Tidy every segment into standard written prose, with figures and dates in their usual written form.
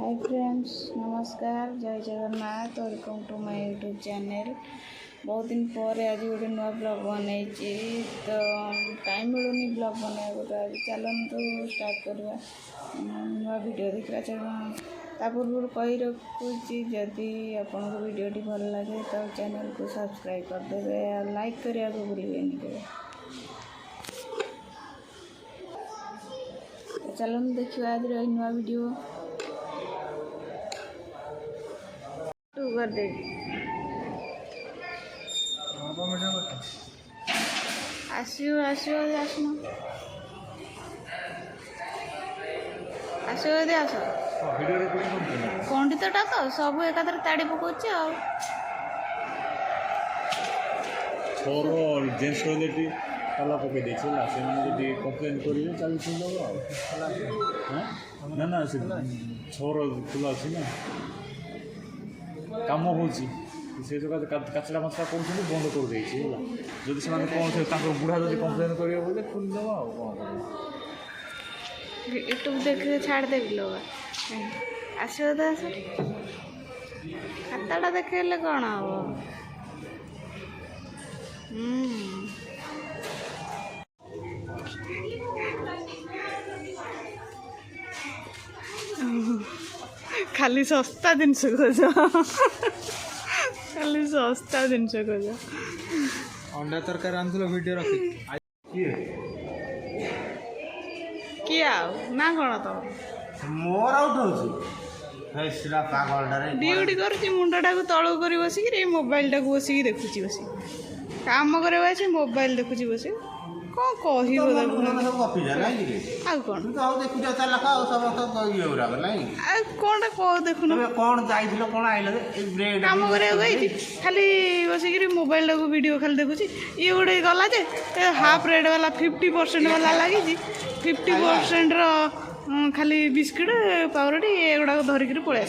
हाय friends, नमस्कार, जय Jagannath. Welcome to my YouTube channel. बहुत दिन पर आज गोटे नुआ ब्लॉग बन तो टाइम मिलूनी ब्लॉग बनाया तो आज चलतु स्टार्ट करवा नुआ वीडियो देखा। ता पूर्व कही रखुची जदि आपन को वीडियोटी भल लगे तो चैनल को सब्सक्राइब करदे और लाइक करने को भूलें के। चलते देखिए आज नुआ वीडियो कर दे। आसो आसो आसन आसो दे आस पंडितटा तो सब एकाथर ताड़ी पकाउछ आ छोर जेन्स टॉयलेट ताला पकई दे से कम्प्लेन करेंगे चल ना ना से छोर खुला अच्छी ना कम हो से जो कचरा मचरा कर बंद कर दे जदि से कौन बुढ़ा जब कम्प्लेन करेंगे बोले खोलीदेव आ कौन यूट्यूब देख छाड़ देवी लोग आसो तो आस खाताटा देखेले कौन हम खाली सस्ता जिनस खोज खाली सस्ता जिनस खोज अंडा तरकारी आंधुल वीडियो रखी किए ना कौन तो मोर आउट हेसिरा पागलटारे ड्यूटी करुच्ची मुंडटा को तलू कर बसिक मोबाइलटा को बसिक देखुची बस काम कर मोबाइल देखुची बस कौन कह कौन देखुन कम कर खाली बसिक मोबाइल टाक वीडियो खाली देखुची ये गोटे गला जे हाफ रेड वाला 50% वाला लगी 50% खाली बिस्किट पाउरोटी एगुड़ा धरिक पलि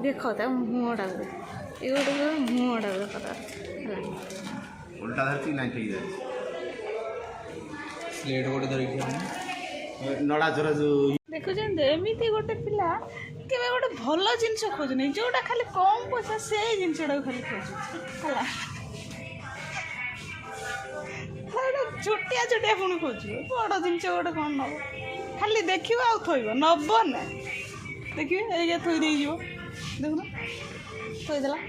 देख मुँहटा ये गोटे मुँहटा देख उल्टा धरती ना ठीक है स्लेट गोटे धरिक नड़ा चोरा जो देखुं एमती गोटे पिला केवे गोटे भल जिनस खोजुनी जोटा खाली कम पैसा से जिनटा खाली खोजुला छोटिया छोटिया पुणी खोजु बड़ जिनस गोटे कौन नब खाली देखिए आउ थोब नब ना देखिए ये थोई दे देखुन थोईदेला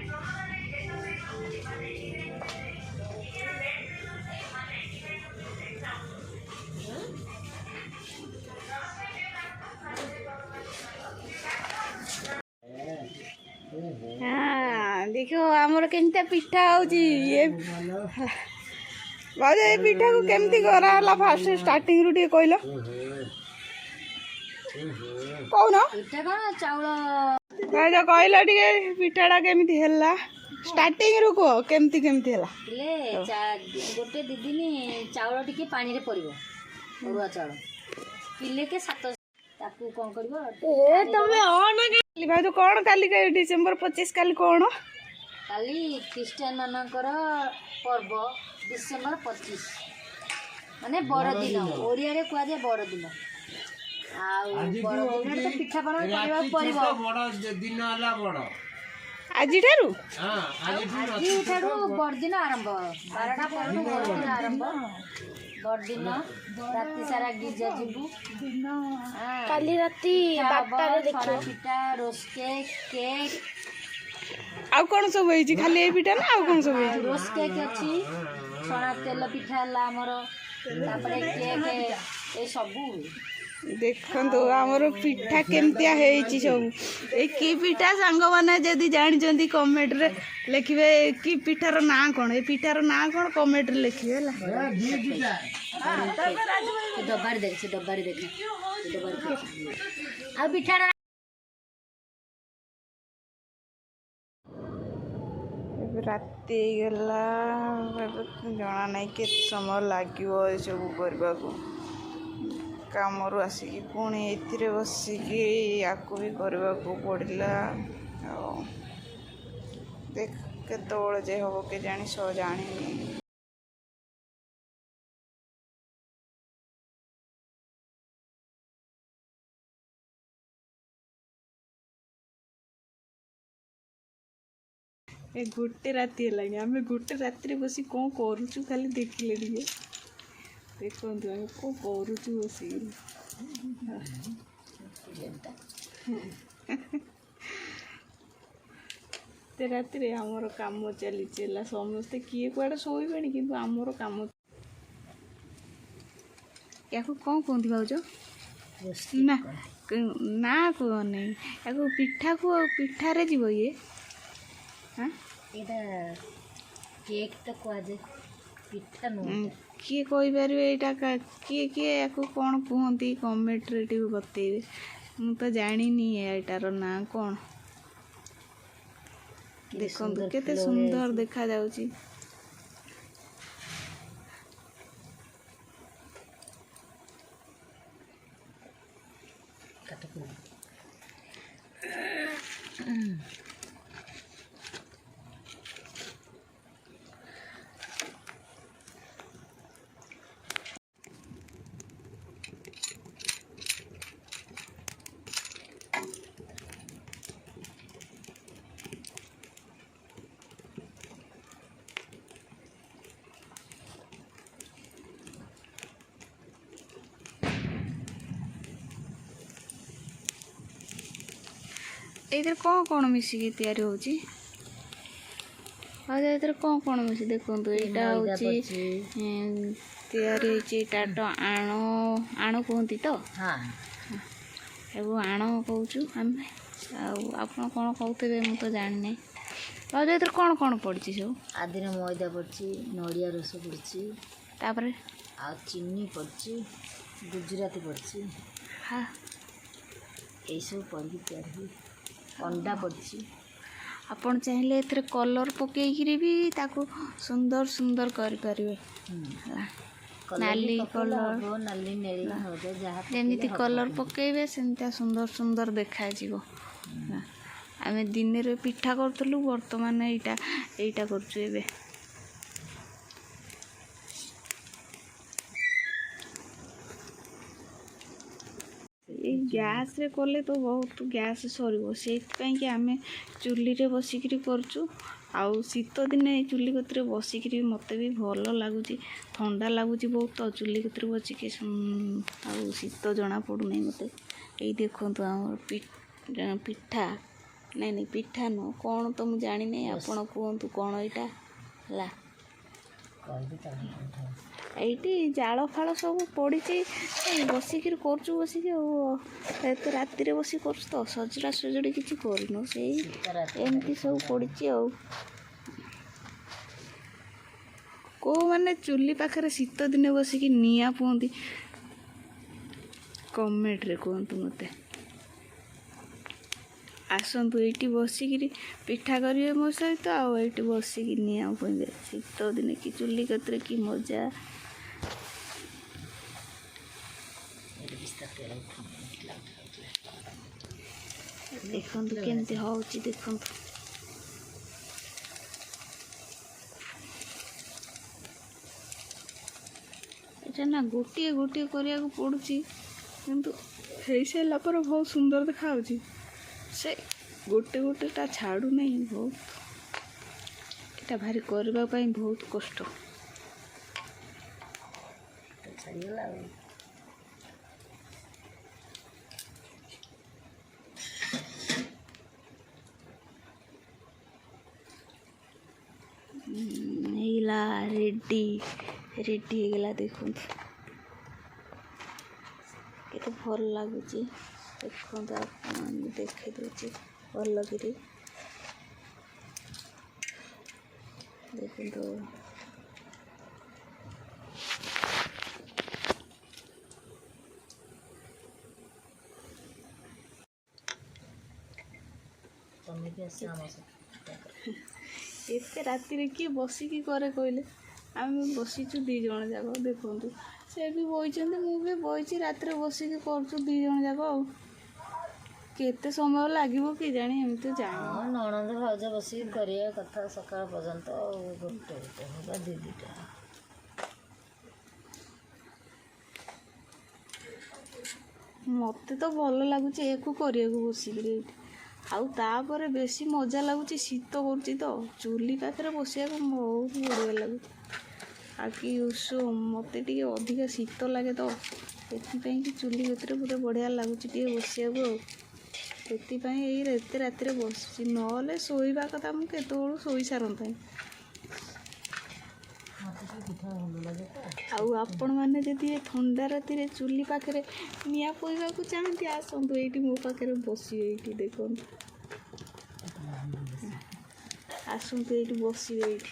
हाँ देखो आमर केमती पिठा ये भाज ये पिठा को केमती कराला फास्ट स्टार्टिंग रू कहल कौन भाज कहल पिठाटा केमती है स्टार्टिंग रू कह केमती केमती है गोटे दी दिन चाउल टिके पानी रे पड़ो अरुआ चाउल किले के 7 ताकू कौन कर भाई तो कौन काली डिसेम्बर 25 काली कौन काली ख्रीस्टान मानकर पर्व डिसेम्बर 25 माने बड़ दिन ओडिया रे कुआ जाय बड़ दिन तो पिठा पना बड़ दिन आला बड़ आज ठारू आज ठारू बड़ दिन आरंभ 12टा पर बड़ दिन आरंभ बड़ दिन राति सारा गिरजा जीवु काली राति 12टा रे देखियो पिठा रोस्के केक आउ कौन सब होई खाली ए पिठा ना आउ कौन सब होई रोज केक अच्छी छणा तेल पिठा आमर तापरे केक ए सबू देखो आमर पिठा केमतिया है सब ए की पिठा सांग मैंने जदि जानी कमेंट रे लिखे कि पिठार ना कौन ए पिठार ना कौन कमेंट रे लिखे डब्बार देख डब्बार देख आ पिठा राति गला जना नहीं के समय लगे सब करने को काम आसिकी पुणी ए बसिकी या भी करने को पड़ा देख केत जे हम के जानी सो जानी। ଏ ଗୋଟେ ରାତି ହେଲାଣି ଆମେ ଗୋଟେ ରାତିରେ ବସି କ'ଣ କରୁଛୁ ଖାଲି ଦେଖିଲେ ଟିକେ ଦେଖନ୍ତୁ ଆମେ କ'ଣ କରୁଛୁ ବସିକିରି ଏତେ ରାତିରେ ଆମର କାମ ଚାଲିଛି ହେଲା ସମସ୍ତେ କିଏ କୁଆଡ଼େ ଶୋଇବେଣି କିନ୍ତୁ ଆମର କାମ ୟାକୁ କ'ଣ କୁହନ୍ତି ଭାଉଜ ନା ନା କୁହନି ୟାକୁ ପିଠାକୁ ପିଠାରେ ଯିବ ଇଏ ହଁ ଏଇଟା କେକ୍ ତ କୁହାଯାଏ ପିଠା ନୁହଁ କିଏ କହିପାରିବେ ଏଇଟା କିଏ କିଏ ୟାକୁ କ'ଣ କୁହନ୍ତି କମେଣ୍ଟରେ ଟିକେ ବତେଇବେ ମୁଁ ତ ଜାଣିନି ଏଇଟାର ନାଁ କ'ଣ ଦେଖନ୍ତୁ କେତେ ସୁନ୍ଦର ଦେଖାଯାଉଛି ଏଇଥିରେ କ'ଣ ମିଶିକି ତିଆରି ହେଉଛି ଆଉ ଏଥିରେ କ'ଣ ମିଶି ଦେଖନ୍ତୁ ଏଇଟା ହେଉଛି ତିଆରି ହେଇଛି ଏଇଟା ତ ଆଣ କୁହନ୍ତି ତ ଏବଂ ଆଣ କହୁଛୁ ଆମେ ଆଉ ଆପଣ କ'ଣ କହୁଥିବେ ମୁଁ ତ ଜାଣିନି ଆଉ ଏଥିରେ କ'ଣ ପଡ଼ିଛି ସବୁ ଆଦିରେ ମଇଦା ପଡ଼ିଛି ନଡ଼ିଆ ରସ ପଡ଼ିଛି ତାପରେ ଆଉ ଚିନି ପଡ଼ିଛି ଗୁଜୁରାତି ପଡ଼ିଛି ହଁ ଏଇସବୁ ପଡ଼ିକି ତିଆରି ହୁଏ ଅଣ୍ଡା ପଡ଼ିଛି ଆପଣ ଚାହିଁଲେ ଏଥିରେ କଲର୍ ପକେଇକିରି ବି ତାକୁ ସୁନ୍ଦର ସୁନ୍ଦର କରିପାରିବେ ନାଲି କଲର୍ ନାଲି ନେଳି ହଳଦିଆ ଯାହା ଯେମିତି କଲର୍ ପକେଇବେ ସେମିତିଆ ସୁନ୍ଦର ସୁନ୍ଦର ଦେଖାଯିବ ଆମେ ଦିନରେ ପିଠା କରୁଥିଲୁ ବର୍ତ୍ତମାନ ଏଇଟା କରୁଛୁ ଏବେ ଏଇ ଗ୍ୟାସ୍ରେ କଲେ ତ ବହୁତ ଗ୍ୟାସ୍ ସରିବ ସେଇଥିପାଇଁକି ଆମେ ଚୁଲିରେ ବସିକିରି କରୁଛୁ ଆଉ ଶୀତ ଦିନେ ଏଇ ଚୁଲି କତିରେ ବସିକିରି ମୋତେ ବି ଭଲ ଲାଗୁଛି ଥଣ୍ଡା ଲାଗୁଛି ବହୁତ ଚୁଲି କତିରେ ବସିକି ଆଉ ଶୀତ ଜଣା ପଡ଼ୁନାହିଁ ମୋତେ ଏଇ ଦେଖନ୍ତୁ ଆମର ପିଠା ନାଇଁ ପିଠା ନୁହଁ କ'ଣ ତ ମୁଁ ଜାଣିନି ଆପଣ କୁହନ୍ତୁ କ'ଣ ଏଇଟା ହେଲା ଏଇଠି ଜାଳ ଫାଳ ସବୁ ପଡ଼ିଛି ବସିକିରି କରୁଛୁ ବସିକି ଆଉ ଏତେ ରାତିରେ ବସି କରୁଛୁ ତ ସଜଡ଼ା ସଜଡ଼ି କିଛି କରିନୁ ସେଇ ଏମିତି ସବୁ ପଡ଼ିଛି ଆଉ କେଉଁମାନେ ଚୁଲି ପାଖରେ ଶୀତ ଦିନେ ବସିକି ନିଆଁ ପୁଅନ୍ତି କମେଣ୍ଟରେ କୁହନ୍ତୁ ମୋତେ ଆସନ୍ତୁ ଏଇଠି ବସିକିରି ପିଠା କରିବେ ମୋ ସହିତ ଆଉ ଏଇଠି ବସିକି ନିଆଁ ପୁଇଁବେ ଶୀତ ଦିନେ କି ଚୁଲି କତିରେ କି ମଜା ଦେଖନ୍ତୁ କେମିତି ହେଉଛି ଦେଖନ୍ତୁ ଏଇଟା ନା ଗୋଟିଏ ଗୋଟିଏ କରିବାକୁ ପଡ଼ୁଛି କିନ୍ତୁ ହେଇସାରିଲା ପରେ ବହୁତ ସୁନ୍ଦର ଦେଖାଯାଉଛି ସେ ଗୋଟେଟା ଛାଡ଼ୁନାହିଁ ବହୁତ ଏଇଟା ଭାରି କରିବା ପାଇଁ ବହୁତ କଷ୍ଟ ଛାଡ଼ିଗଲା ଆଉ ହେଇଗଲା ରେଡ଼ି ହେଇଗଲା ଦେଖନ୍ତୁ କେତେ ଭଲ ଲାଗୁଛି ଦେଖନ୍ତୁ ଆପଣ ଦେଖାଇ ଦେଉଛି ଭଲକିରି ଦେଖନ୍ତୁ ତମେ ବି ଆସ ଆମ ସହିତ ଏତେ ରାତିରେ କିଏ ବସିକି କରେ କହିଲେ ଆମେ ବସିଛୁ 2 ଜଣ ଯାକ ଦେଖନ୍ତୁ ସେ ବି ବଇଛନ୍ତି ମୁଁ ବି ବଇଛି ରାତିରେ ବସିକି କରୁଛୁ 2 ଜଣ ଯାକ ଆଉ କେତେ ସମୟ ଲାଗିବ କି ଜାଣି ଏମିତି ଜାଣି ନଣନ୍ଦ ଭାଉଜ ବସିକି କରିବା କଥା ସକାଳ ପର୍ଯ୍ୟନ୍ତ ଆଉ ଗୋଟେ ବା 2ଟା ମୋତେ ତ ଭଲ ଲାଗୁଛି ଏକୁ କରିବାକୁ ବସିକିରି ଏଇଠି ଆଉ ତାପରେ ବେଶୀ ମଜା ଲାଗୁଛି, ଶୀତ କରୁଛି ତ ଚୁଲି ପାଖରେ ବସିବାକୁ ବହୁତ ବଢ଼ିଆ ଲାଗୁଛି। ଆଉ କି ଉଷୁମ, ମୋତେ ଟିକେ ଅଧିକା ଶୀତ ଲାଗେ ତ ସେଥିପାଇଁ କି ଚୁଲି ଭିତରେ ଗୋଟେ ବଢ଼ିଆ ଲାଗୁଛି ଟିକେ ବସିବାକୁ। ଆଉ ସେଥିପାଇଁ ଏଇ ଏତେ ରାତିରେ ବସିଛି, ନହେଲେ ଶୋଇବା କଥା ମୁଁ କେତେବେଳୁ ଶୋଇ ସାରନ୍ତାଣି। ଆଉ ଆପଣମାନେ ଯଦି ଏ ଥଣ୍ଡା ରାତିରେ ଚୁଲି ପାଖରେ ନିଆଁ ପୋଇବାକୁ ଚାହାନ୍ତି ଆସନ୍ତୁ, ଏଇଠି ମୋ ପାଖରେ ବସିବେ, ଏଇଠି ଦେଖନ୍ତୁ, ଆସନ୍ତୁ ଏଇଠି ବସିବେ, ଏଇଠି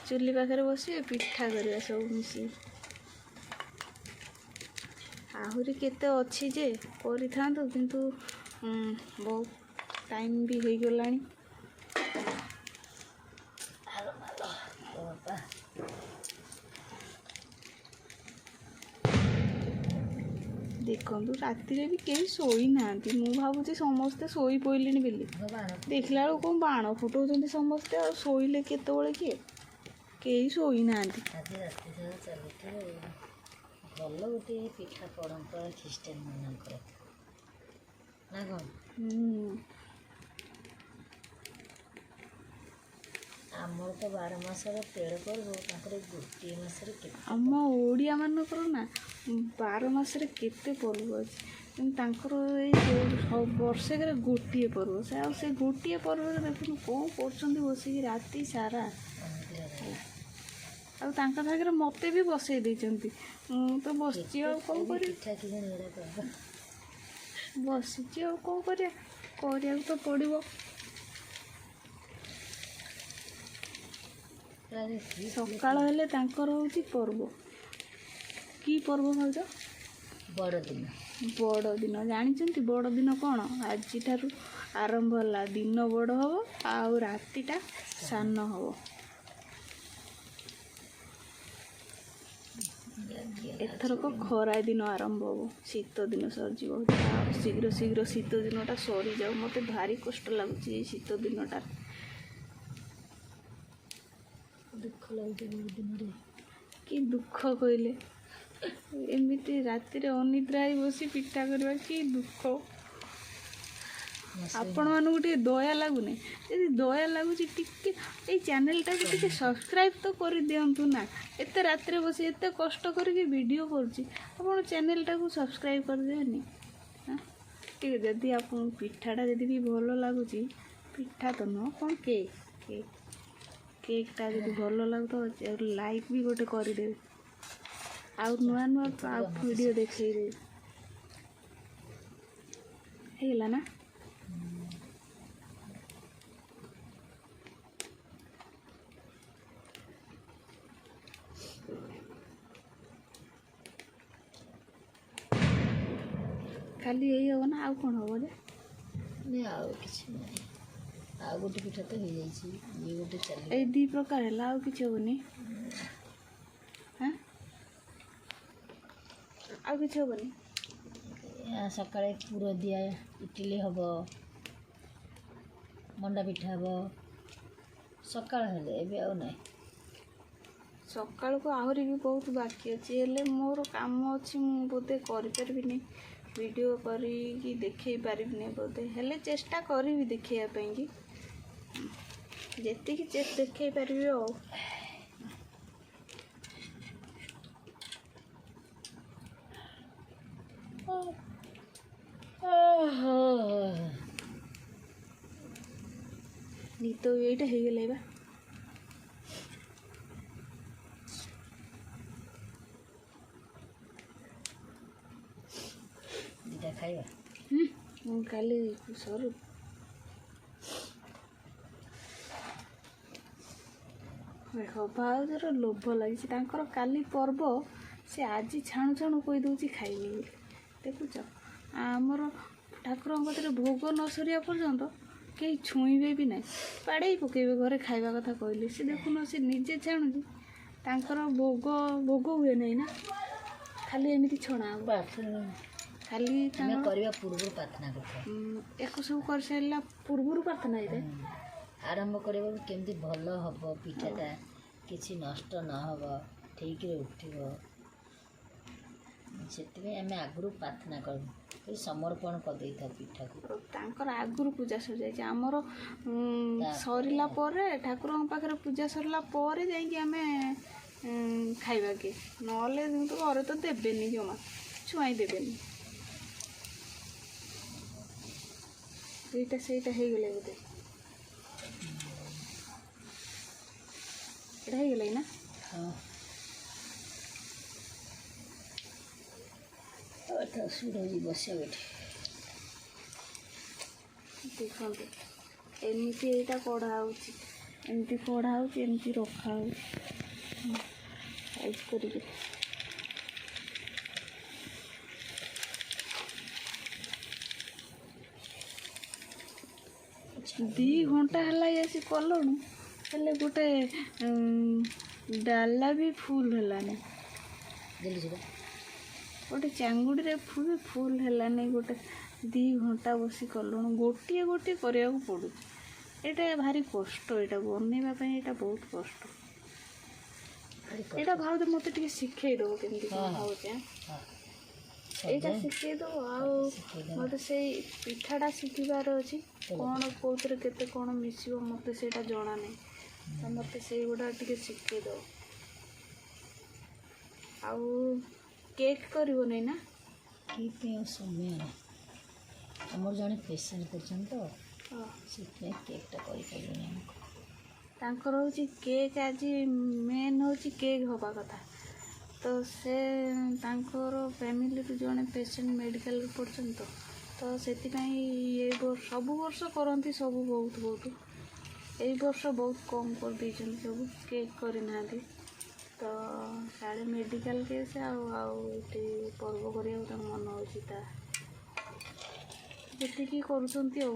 ଚୁଲି ପାଖରେ ବସିବେ, ପିଠା କରିବା ସବୁ ମିଶିକି। ଆହୁରି କେତେ ଅଛି ଯେ କରିଥାନ୍ତୁ, କିନ୍ତୁ ବହୁତ ଟାଇମ୍ ବି ହେଇଗଲାଣି। ଦେଖନ୍ତୁ ରାତିରେ ବି କେହି ଶୋଇନାହାନ୍ତି, ମୁଁ ଭାବୁଛି ସମସ୍ତେ ଶୋଇ ପଇଲେଣି ବୋଲି, ଦେଖିଲା ବେଳକୁ କ'ଣ ବାଣ ଫୁଟାଉଛନ୍ତି ସମସ୍ତେ। ଆଉ ଶୋଇଲେ କେତେବେଳେ କିଏ, କେହି ଶୋଇନାହାନ୍ତି। ଭଲ ଗୋଟେ ପିଠା ପରମ୍ପରା ଖ୍ରୀଷ୍ଟିଆନ ମାନଙ୍କର ନା କ'ଣ? ଆମର ତ 12 ମାସର ତେଳ ପର୍ବ, ତାଙ୍କର ଗୋଟିଏ ମାସରେ କେତେ। ଆମ ଓଡ଼ିଆ ମାନଙ୍କର ନା 12 ମାସରେ କେତେ ପର୍ବ ଅଛି, କିନ୍ତୁ ତାଙ୍କର ଏଇ ବର୍ଷକରେ ଗୋଟିଏ ପର୍ବ। ସେ ଆଉ ସେ ଗୋଟିଏ ପର୍ବରେ ଦେଖୁନୁ କ'ଣ କରୁଛନ୍ତି ବସିକି ରାତି ସାରା। ଆଉ ତାଙ୍କ ସାଙ୍ଗରେ ମୋତେ ବି ବସେଇ ଦେଇଛନ୍ତି, ମୁଁ ତ ବସିଛି ଆଉ କ'ଣ କରିବି, ବସିଛି ଆଉ କ'ଣ କରିବା, କରିବାକୁ ତ ପଡ଼ିବ। ସକାଳ ହେଲେ ତାଙ୍କର ହେଉଛି ପର୍ବ। କି ପର୍ବ ଭାଉଜ? ବଡ଼ଦିନ। ବଡ଼ଦିନ ଜାଣିଛନ୍ତି? ବଡ଼ଦିନ କ'ଣ? ଆଜିଠାରୁ ଆରମ୍ଭ ହେଲା, ଦିନ ବଡ଼ ହେବ ଆଉ ରାତିଟା ସାନ ହେବ। ଏଥରକ ଖରା ଦିନ ଆରମ୍ଭ ହେବ, ଶୀତ ଦିନ ସରିଯିବ। ଶୀଘ୍ର ଶୀଘ୍ର ଶୀତ ଦିନଟା ସରିଯାଉ, ମୋତେ ଭାରି କଷ୍ଟ ଲାଗୁଛି ଏଇ ଶୀତ ଦିନଟା। ଦୁଃଖ ଲାଗୁଛି ବହୁତ ଦିନରେ। କି ଦୁଃଖ କହିଲେ, ଏମିତି ରାତିରେ ଅନିଦ୍ରା ହେଇ ବସି ପିଠା କରିବା କି ଦୁଃଖ। ଆପଣମାନଙ୍କୁ ଟିକେ ଦୟା ଲାଗୁନି? ଯଦି ଦୟା ଲାଗୁଛି ଟିକେ ଏଇ ଚ୍ୟାନେଲଟାକୁ ଟିକେ ସବସ୍କ୍ରାଇବ୍ ତ କରିଦିଅନ୍ତୁ ନା। ଏତେ ରାତିରେ ବସି ଏତେ କଷ୍ଟ କରିକି ଭିଡ଼ିଓ କରୁଛି, ଆପଣ ଚ୍ୟାନେଲଟାକୁ ସବସ୍କ୍ରାଇବ୍ କରିଦେବେନି? ଟିକେ ଯଦି ଆପଣଙ୍କୁ ପିଠାଟା ଯଦି ବି ଭଲ ଲାଗୁଛି, ପିଠା ତ ନୁହଁ କ'ଣ କେକ୍ଟା ଯଦି ଭଲ ଲାଗୁଥିବ ଲାଇକ୍ ବି ଗୋଟେ କରିଦେବେ, ଆଉ ନୂଆ ନୂଆ ଆଉ ଭିଡ଼ିଓ ଦେଖେଇଦେବେ। ହେଇଗଲା ନା? ଖାଲି ଏଇ ହେବ ନା ଆଉ କ'ଣ ହେବ ଯେ? ଆଉ କିଛି ନାହିଁ, ଆଉ ଗୋଟେ ପିଠା ତ ହେଇଯାଇଛି, ଇଏ ଗୋଟେ ଚାଲିବ। ଏଇ 2 ପ୍ରକାର ହେଲା, ଆଉ କିଛି ହେବନି? ଆଉ କିଛି ହେବନି? ସକାଳେ ପୁର ଦିଆ ଇଟିଲି ହେବ, ମଣ୍ଡା ପିଠା ହେବ ସକାଳ ହେଲେ, ଏବେ ଆଉ ନାହିଁ। ସକାଳକୁ ଆହୁରି ବି ବହୁତ ବାକି ଅଛି, ହେଲେ ମୋର କାମ ଅଛି, ମୁଁ ବୋଧେ କରିପାରିବିନି, ଭିଡ଼ିଓ କରିକି ଦେଖେଇ ପାରିବିନି ବୋଧେ, ହେଲେ ଚେଷ୍ଟା କରିବି ଦେଖେଇବା ପାଇଁକି, ଯେତିକି ଦେଖେଇ ପାରିବି ଆଉ। ଗୀତ ଏଇଟା ହେଇଗଲା ବା। ଦୁଇଟା ଖାଇବା। ମୁଁ କାଲି ସରୁ ଭାଉଜର ଲୋଭ ଲାଗିଛି, ତାଙ୍କର କାଲି ପର୍ବ, ସେ ଆଜି ଛାଣୁ ଛାଣୁ କହିଦେଉଛି ଖାଇବି ବୋଲି। ଦେଖୁଛ, ଆମର ଠାକୁରଙ୍କ କତିରେ ଭୋଗ ନ ସରିବା ପର୍ଯ୍ୟନ୍ତ କେହି ଛୁଇଁବେ ବି ନାହିଁ, ବାଡ଼େଇ ପକେଇବେ ଘରେ ଖାଇବା କଥା କହିଲେ। ସେ ଦେଖୁନ, ସେ ନିଜେ ଛାଣୁଛି, ତାଙ୍କର ଭୋଗ ହୁଏ ନାହିଁ ନା, ଖାଲି ଏମିତି ଛଣା ହେବ। ଖାଲି କରିବା ପୂର୍ବରୁ ପ୍ରାର୍ଥନା କରୁଥିବା, ୟାକୁ ସବୁ କରିସାରିଲା ପୂର୍ବରୁ ପ୍ରାର୍ଥନା ହେଇଥାଏ। ଆରମ୍ଭ କରିବାକୁ କେମିତି ଭଲ ହେବ ପିଠାଟା, କିଛି ନଷ୍ଟ ନହେବ, ଠିକରେ ଉଠିବ, ସେଥିପାଇଁ ଆମେ ଆଗରୁ ପ୍ରାର୍ଥନା କରୁ। ଏଇ ସମର୍ପଣ କରିଦେଇଥା ପିଠାକୁ। ତାଙ୍କର ଆଗରୁ ପୂଜା ସରିଯାଇଛି, ଆମର ସରିଲା ପରେ ଠାକୁରଙ୍କ ପାଖରେ ପୂଜା ସରିଲା ପରେ ଯାଇକି ଆମେ ଖାଇବା କି, ନହେଲେ କିନ୍ତୁ ଘରେ ତ ଦେବେନି, ଜମା ଛୁଆଇଁ ଦେବେନି। ସେଇଟା ହେଇଗଲା ବୋଧେ, ଏଇଟା ହେଇଗଲା ନା? ହଁ ଏଟା ସୁରଜି ବସିବ ଏଠି। ଦେଖନ୍ତୁ ଏମିତି ଏଇଟା କଢ଼ା ହେଉଛି, ଏମିତି କଢ଼ା ହେଉଛି, ଏମିତି ରଖା ହେଉଛି ସାଇଜ୍ କରିକି। ଦି ଘଣ୍ଟା ହେଲା ଆସି କଲୁଣୁ, ହେଲେ ଗୋଟେ ଡାଲା ବି ଫୁଲ୍ ହେଲାନି, ଗୋଟେ ଚାଙ୍ଗୁଡ଼ିରେ ଫୁଲ୍ ହେଲାନି। ଗୋଟେ 2 ଘଣ୍ଟା ବସି କଲୁଣୁ, ଗୋଟିଏ କରିବାକୁ ପଡ଼ୁଛି। ଏଇଟା ଭାରି କଷ୍ଟ, ଏଇଟା ବନେଇବା ପାଇଁ ଏଇଟା ବହୁତ କଷ୍ଟ। ଏଇଟା ଭାଉଜ ମୋତେ ଟିକେ ଶିଖେଇ ଦେବ କେମିତି କ'ଣ ହେଉଛି। ଏଇଟା ଶିଖେଇ ଦେବ। ଆଉ ମୋତେ ସେଇ ପିଠାଟା ଶିଖିବାର ଅଛି, କ'ଣ କେଉଁଥିରେ କେତେ କ'ଣ ମିଶିବ ମୋତେ ସେଇଟା ଜଣା ନାହିଁ, ତ ମୋତେ ସେଇଗୁଡ଼ା ଟିକେ ଶିଖେଇ ଦେବ। ଆଉ କେକ୍ କରିବନି ନା? କେକ୍ ପାଇଁ ଆଉ ସମୟ ନାହିଁ, ଆମର ଜଣେ ପେସେଣ୍ଟ କରୁଛନ୍ତି ତ, ସେଥିପାଇଁ କେକ୍ଟା କରିପାରିବନି ଆମକୁ। ତାଙ୍କର ହେଉଛି କେକ୍, ଆଜି ମେନ୍ ହେଉଛି କେକ୍ ହେବା କଥା। ତ ସେ ତାଙ୍କର ଫ୍ୟାମିଲିରୁ ଜଣେ ପେସେଣ୍ଟ ମେଡ଼ିକାଲରେ ପଡ଼ୁଛନ୍ତି, ତ ସେଥିପାଇଁ ସବୁ ବର୍ଷ କରନ୍ତି, ସବୁ ବହୁତ ଏଇ ବର୍ଷ ବହୁତ କମ୍ କରିଦେଇଛନ୍ତି, ସବୁ କେକ୍ କରିନାହାନ୍ତି। ତ ସାଡ଼େ ମେଡ଼ିକାଲ କେସ୍ ଆଉ ଏଠି ପର୍ବ କରିବାକୁ ତାଙ୍କ ମନ ହେଉଛି, ତା ଯେତିକି କରୁଛନ୍ତି ଆଉ।